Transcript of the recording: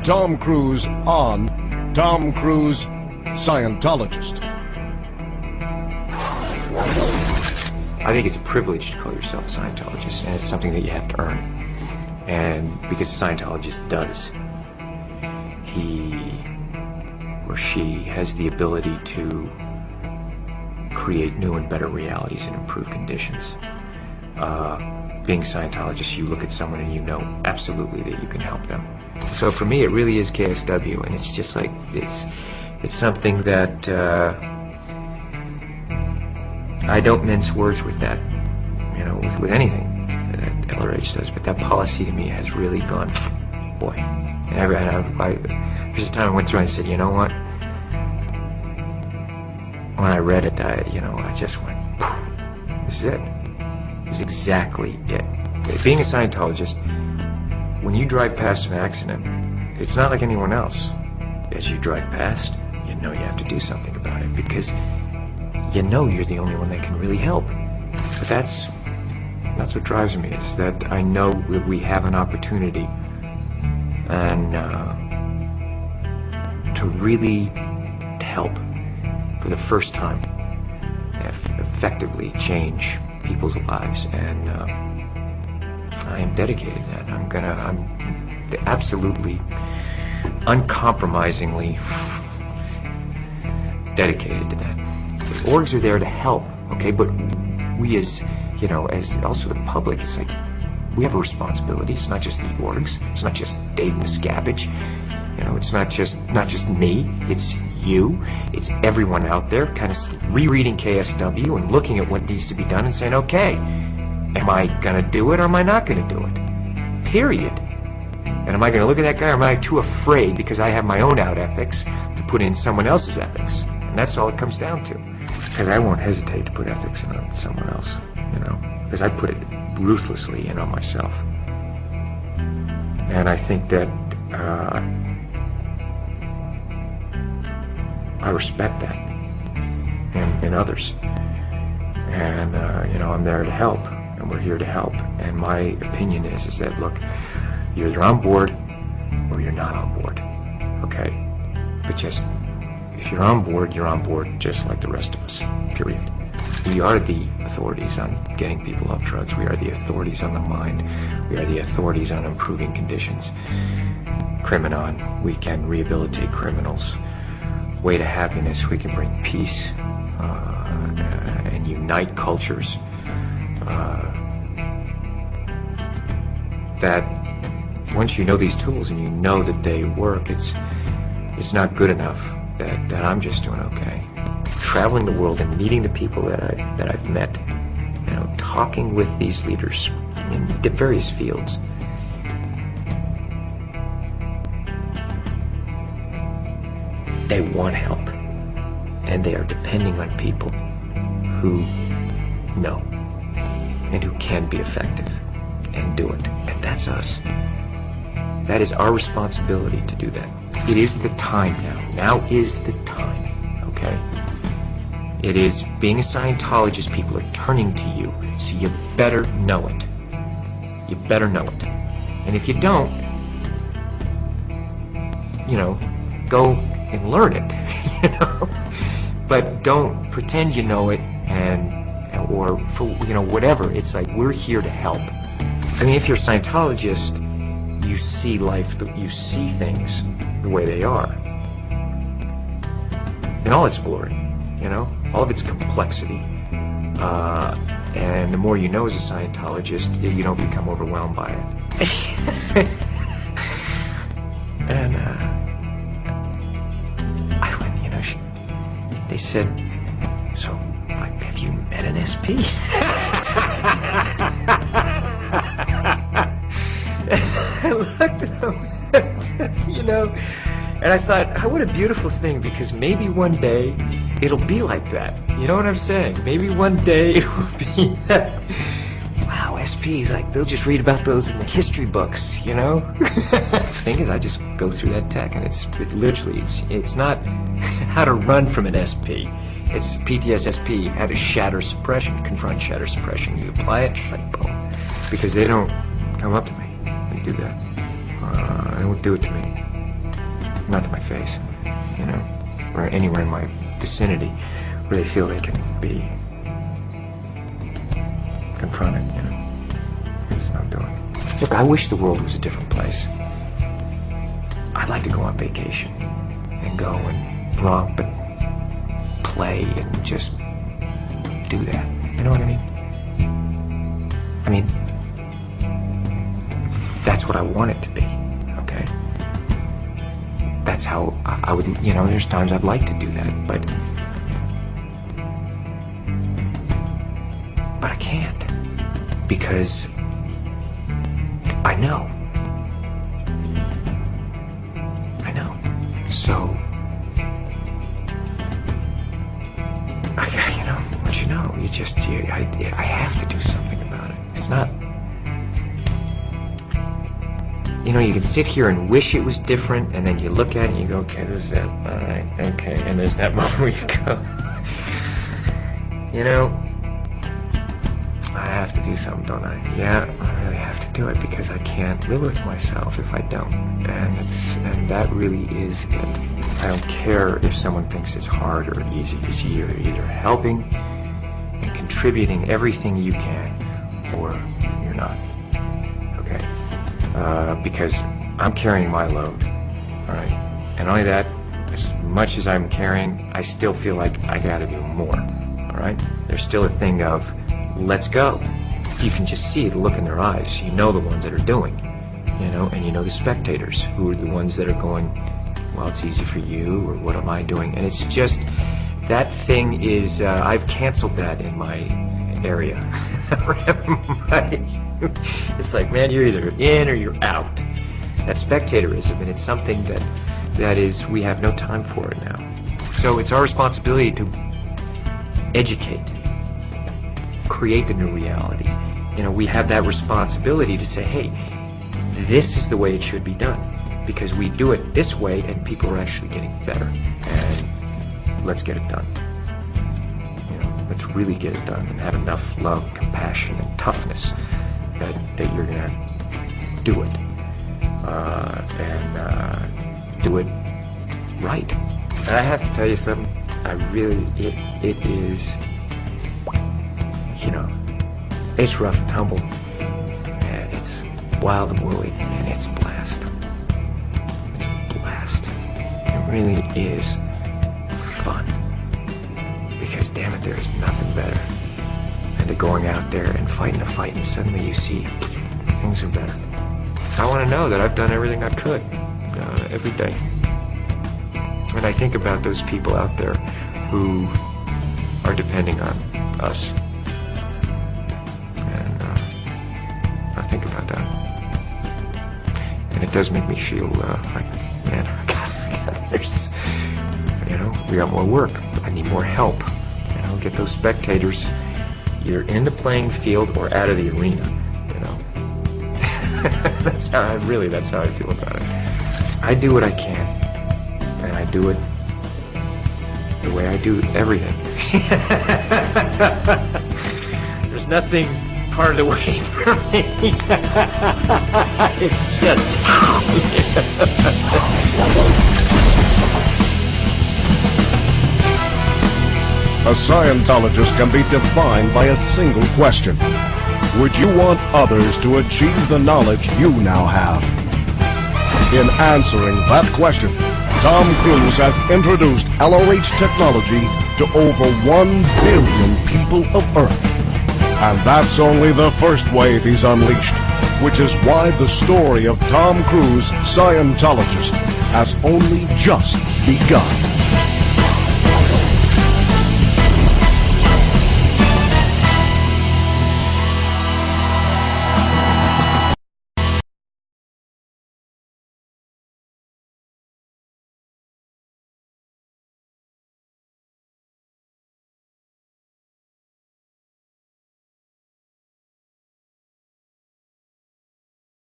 Tom Cruise on Tom Cruise Scientologist. I think it's a privilege to call yourself a Scientologist, and it's something that you have to earn. And because a Scientologist does, he or she has the ability to create new and better realities and improve conditions. Being a Scientologist, you look at someone and you know absolutely that you can help them. So for me, it really is KSW, and it's just like, it's something that I don't mince words with that, you know, with anything that LRH does, but that policy to me has really gone, boy. There's a time I went through and I said, you know what? When I read it, I just went, this is it. This is exactly it. Being a Scientologist, when you drive past an accident, it's not like anyone else. As you drive past, you know you have to do something about it, because you know you're the only one that can really help. But that's what drives me, is that I know that we have an opportunity and to really help for the first time, effectively change people's lives, and I am dedicated to that. I'm absolutely, uncompromisingly dedicated to that. The orgs are there to help, okay, but we as also the public, it's like, we have a responsibility. It's not just the orgs, it's not just Dave Miscavige, it's not just me, it's you, it's everyone out there kind of rereading KSW and looking at what needs to be done and saying, okay, am I gonna do it or am I not gonna do it? Period. And am I gonna look at that guy, or am I too afraid because I have my own out ethics to put in someone else's ethics? And that's all it comes down to. Because I won't hesitate to put ethics in on someone else, because I put it ruthlessly in on myself. And I think that I respect that in others. And I'm there to help, and we're here to help. And my opinion is that, look, you're either on board or you're not on board, okay? But just, if you're on board just like the rest of us, period. We are the authorities on getting people off drugs. We are the authorities on the mind. We are the authorities on improving conditions. Criminon, we can rehabilitate criminals. Way to happiness, we can bring peace and unite cultures. That once you know these tools and you know that they work, it's not good enough that I'm just doing okay. Traveling the world and meeting the people that I've met, talking with these leaders in various fields. They want help, and they are depending on people who know and who can be effective and do it. And that's us. That is our responsibility to do that. It is the time now. Now is the time, okay? It is, being a Scientologist, people are turning to you, so you better know it. You better know it. And if you don't, go and learn it, But don't pretend you know it, or for, whatever. It's like, we're here to help. I mean, if you're a Scientologist, you see life, you see things the way they are. In all its glory, all of its complexity. And the more you know as a Scientologist, you don't become overwhelmed by it. And I went, they said, so, like, have you met an SP? I looked at him, and I thought, what a beautiful thing, because maybe one day it'll be like that. You know what I'm saying? Maybe one day it will be that. Wow, SPs, like, they'll just read about those in the history books, The thing is, I just go through that tech, and it's literally, it's not how to run from an SP. It's PTSSP, how to shatter suppression, confront shatter suppression. You apply it, it's like, boom. Because they don't come up to me. They do that. They won't do it to me. not to my face, you know, or anywhere in my vicinity where they feel they can be confronted, you know. It's just not doing it. Look, I wish the world was a different place. I'd like to go on vacation and go and romp and play and just do that. You know what I mean? I mean, that's what I want it to be, okay? That's how I would, you know, there's times I'd like to do that, but I can't, because I know. So, you know, what you know, I have to do something about it. It's not, you know, you can sit here and wish it was different, and then you look at it and you go, okay, this is it, alright, okay, and there's that moment where you go, you know, I have to do something, don't I? Yeah, I really have to do it, because I can't live with myself if I don't, and that really is it. I don't care if someone thinks it's hard or easy. You're either helping and contributing everything you can, or you're not. Okay? Because I'm carrying my load. Alright? And only that, as much as I'm carrying, I still feel like I gotta do more. Alright? There's still a thing of, let's go. You can just see the look in their eyes. You know the ones that are doing. You know, and you know the spectators, who are the ones that are going, well, it's easy for you, or what am I doing? And it's just, that thing is, I've canceled that in my area. It's like, man, you're either in or you're out. That spectatorism, and it's something that is, we have no time for it now. So it's our responsibility to educate, create the new reality. You know, we have that responsibility to say, hey, this is the way it should be done. Because we do it this way, and people are actually getting better. And let's get it done. You know, let's really get it done, and have enough love, compassion, and toughness that you're gonna do it, and do it right. And I have to tell you something. I really, it is, you know, it's rough and tumble, and it's wild and woolly, and it's a blast. It really is fun, because damn it, there's nothing better than to going out there and fighting a fight, and suddenly you see things are better. I want to know that I've done everything I could every day. And I think about those people out there who are depending on us, and I think about that, and it does make me feel like, man, there's, you know, we got more work. I need more help. You know, get those spectators either in the playing field or out of the arena. You know, that's how I feel about it. I do what I can, and I do it the way I do everything. There's nothing part of the way for me. It's just. A Scientologist can be defined by a single question. Would you want others to achieve the knowledge you now have? In answering that question, Tom Cruise has introduced LRH technology to over 1 billion people of Earth. And that's only the first wave he's unleashed, which is why the story of Tom Cruise, Scientologist, has only just begun.